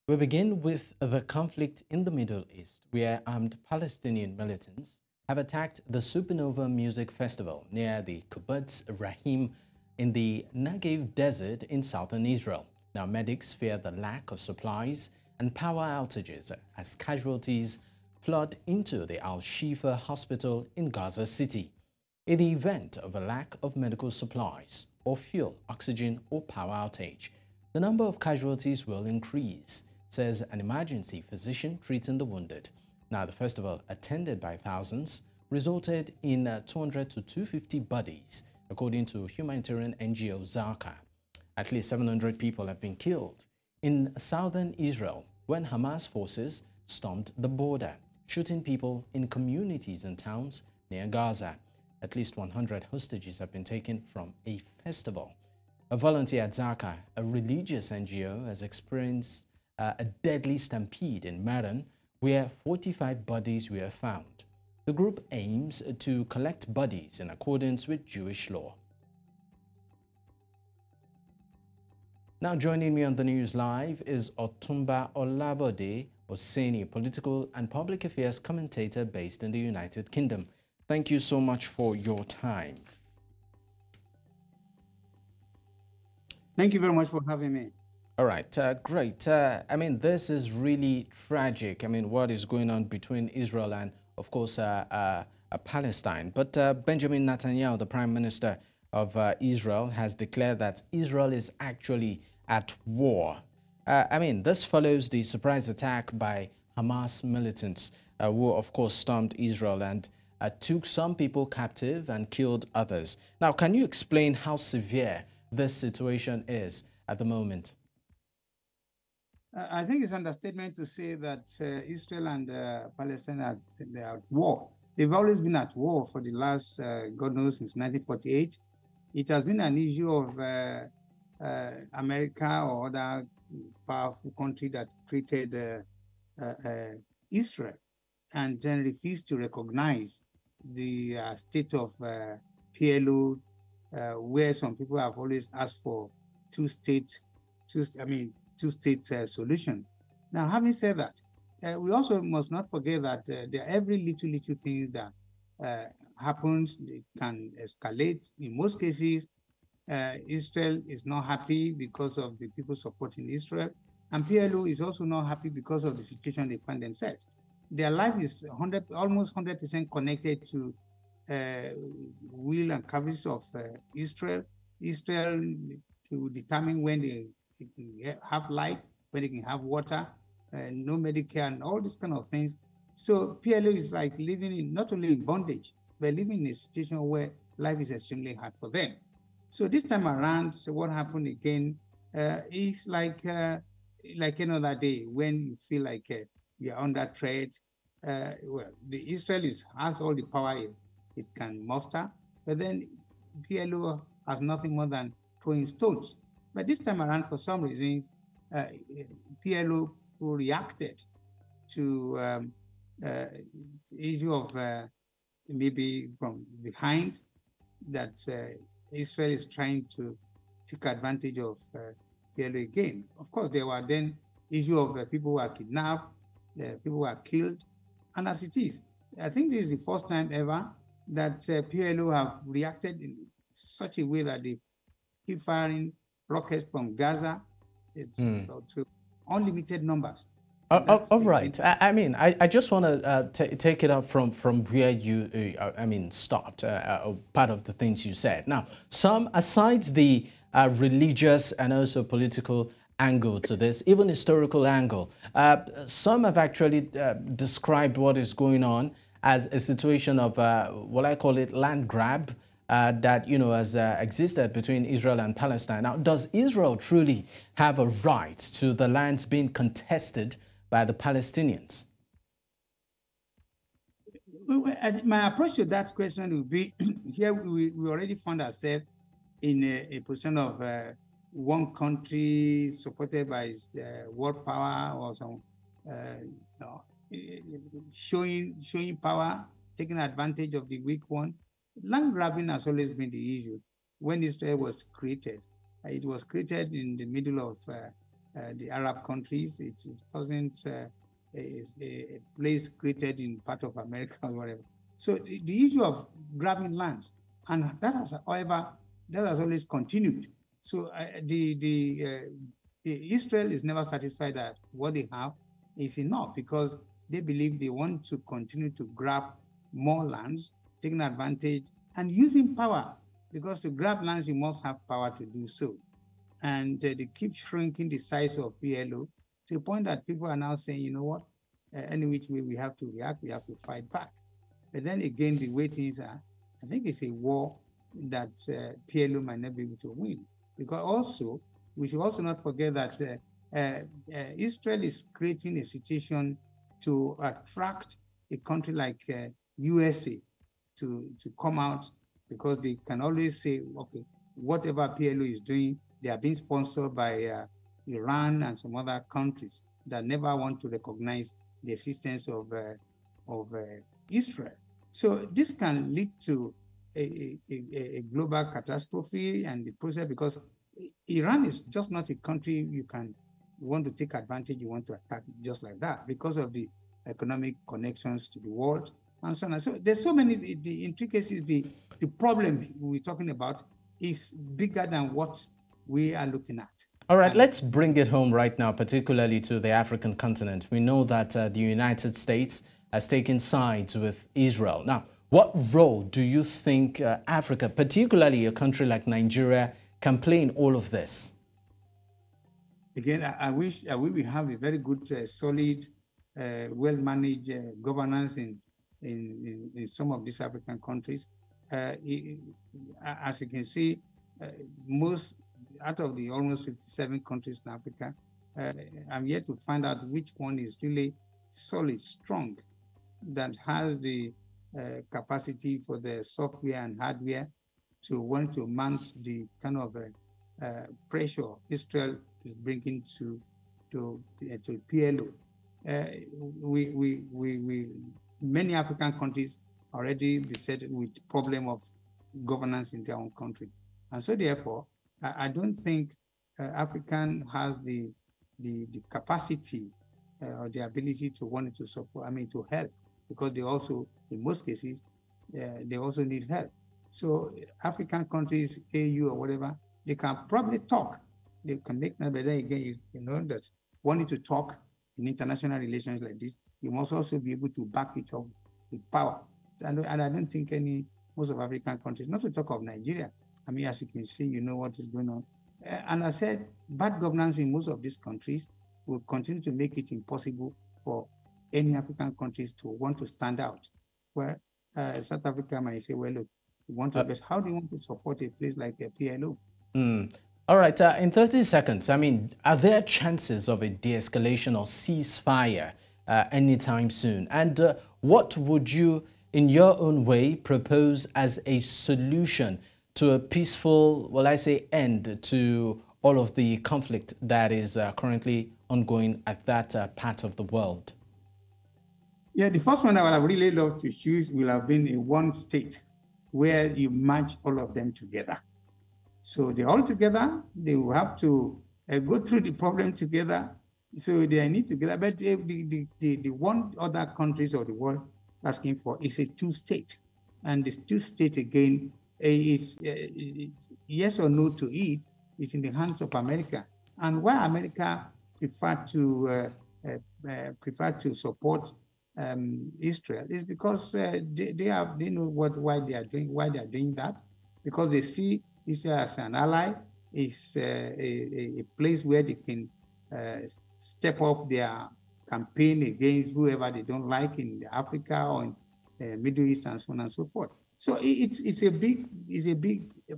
We begin with the conflict in the Middle East, where armed Palestinian militants have attacked the Supernova Music Festival near the Kibbutz Rahim in the Negev Desert in southern Israel. Now, medics fear the lack of supplies and power outages as casualties flood into the Al-Shifa hospital in Gaza City. In the event of a lack of medical supplies or fuel, oxygen, or power outage, the number of casualties will increase, says an emergency physician treating the wounded. Now, the festival, attended by thousands, resulted in 200 to 250 bodies, according to Humanitarian NGO Zaka. At least 700 people have been killed in southern Israel when Hamas forces stormed the border, shooting people in communities and towns near Gaza. At least 100 hostages have been taken from a festival. A volunteer at Zaka, a religious NGO, has experienced a deadly stampede in Meron, where 45 bodies were found. The group aims to collect bodies in accordance with Jewish law. Now joining me on the news live is Otunba Olabode, Osenie, political and public affairs commentator based in the United Kingdom. Thank you so much for your time. Thank you very much for having me. All right, great. I mean, this is really tragic. I mean, what is going on between Israel and, of course, Palestine. But Benjamin Netanyahu, the Prime Minister of Israel, has declared that Israel is actually at war. I mean, this follows the surprise attack by Hamas militants, who, of course, stormed Israel and took some people captive and killed others. Now, can you explain how severe this situation is at the moment? I think it's an understatement to say that Israel and Palestine are at war. They've always been at war for the last, God knows, since 1948. It has been an issue of America or other powerful country that created Israel and then refused to recognize the state of PLO, where some people have always asked for two-state solution. Now, having said that, we also must not forget that every little thing that happens, it can escalate. In most cases, Israel is not happy because of the people supporting Israel, and PLO is also not happy because of the situation they find themselves. Their life is almost 100% connected to will and caprice of Israel. Israel to determine when they can have light, when they can have water, no Medicare, and all these kind of things. So PLO is like living in not only in bondage, but living in a situation where life is extremely hard for them. So this time around, so what happened again is like another day when you feel like you're under threat. Well, the Israel has all the power it can muster, but then PLO has nothing more than throwing stones. But this time around, for some reasons, PLO reacted to the issue of maybe from behind that Israel is trying to take advantage of PLO again. Of course, there were then issue of people who are kidnapped, people who are killed, and as it is, I think this is the first time ever that PLO have reacted in such a way that they keep firing rockets from Gaza to unlimited numbers. All right. I mean, I just want to take it up from where you, stopped, part of the things you said. Now, aside the religious and also political angle to this, even historical angle, some have actually described what is going on as a situation of, what I call it, land grab, that has existed between Israel and Palestine. Now, does Israel truly have a right to the lands being contested by the Palestinians? My approach to that question would be, here we already found ourselves in a position of one country supported by world power or some showing power, taking advantage of the weak one. Land grabbing has always been the issue. When Israel was created, it was created in the middle of the Arab countries. It wasn't a place created in part of America or whatever. So the issue of grabbing lands, and that has, however, that has always continued. So Israel is never satisfied that what they have is enough, because they believe they want to continue to grab more lands, taking advantage and using power, because to grab lands, you must have power to do so. And they keep shrinking the size of PLO to the point that people are now saying, you know what, any which way we have to react, we have to fight back. But then again, the way things are, I think it's a war that PLO might not be able to win. Because also, we should also not forget that Israel is creating a situation to attract a country like USA to come out, because they can always say, okay, whatever PLO is doing, they are being sponsored by Iran and some other countries that never want to recognize the existence of Israel. So this can lead to a global catastrophe and the process, because Iran is just not a country you want to take advantage, you want to attack just like that, because of the economic connections to the world and so on. So there's so many, the intricacies, the problem we're talking about is bigger than what we are looking at. All right, let's bring it home right now, particularly to the African continent. We know that the United States has taken sides with Israel. Now, what role do you think Africa, particularly a country like Nigeria, can play in all of this? Again, I wish we have a very good, solid, well-managed governance in some of these African countries. As you can see, most out of the almost 57 countries in Africa, I'm yet to find out which one is really solid, strong, that has the capacity for the software and hardware to want to mount the kind of pressure Israel is bringing to PLO. Many African countries already beset with problem of governance in their own country, and so therefore, I don't think African has the capacity or the ability to want to support. I mean, to help, because they also, in most cases, they also need help. So African countries, AU or whatever, they can probably talk. They can make, but then again, you know that wanting to talk in international relations like this, you must also be able to back it up with power. And I don't think most of African countries, not to talk of Nigeria. I mean, as you can see, you know what is going on. And I said, bad governance in most of these countries will continue to make it impossible for any African countries to want to stand out. Where South Africa might say, well, look, we want to, but how do you want to support a place like a PLO? All right, in 30 seconds, I mean, are there chances of a de-escalation or ceasefire anytime soon? And what would you, in your own way, propose as a solution to a peaceful, well, I say, end to all of the conflict that is currently ongoing at that part of the world? Yeah, the first one I would have really loved to choose will have been a one state where you merge all of them together. So they're all together, they will have to go through the problem together. So they need together, but the one other countries of the world asking for is a two-state. And this two-state, again, is yes or no to it is in the hands of America. And why America prefer to support Israel is because they know why they are doing that, because they see Israel as an ally, is a place where they can step up their campaign against whoever they don't like in Africa or in Middle East and so on and so forth. So it's a big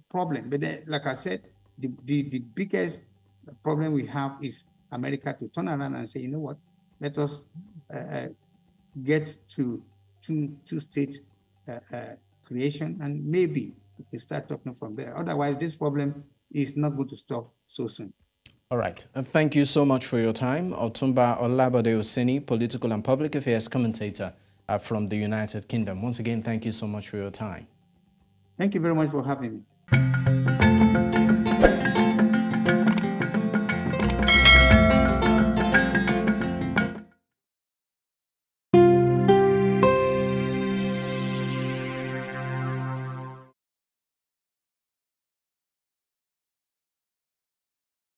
problem. But then, like I said, the biggest problem we have is America to turn around and say, you know what, let us get to two-state creation, and maybe we can start talking from there. Otherwise, this problem is not going to stop so soon. All right. Thank you so much for your time. Otunba Olabode Osenie, political and public affairs commentator from the United Kingdom. Once again, thank you so much for your time. Thank you very much for having me.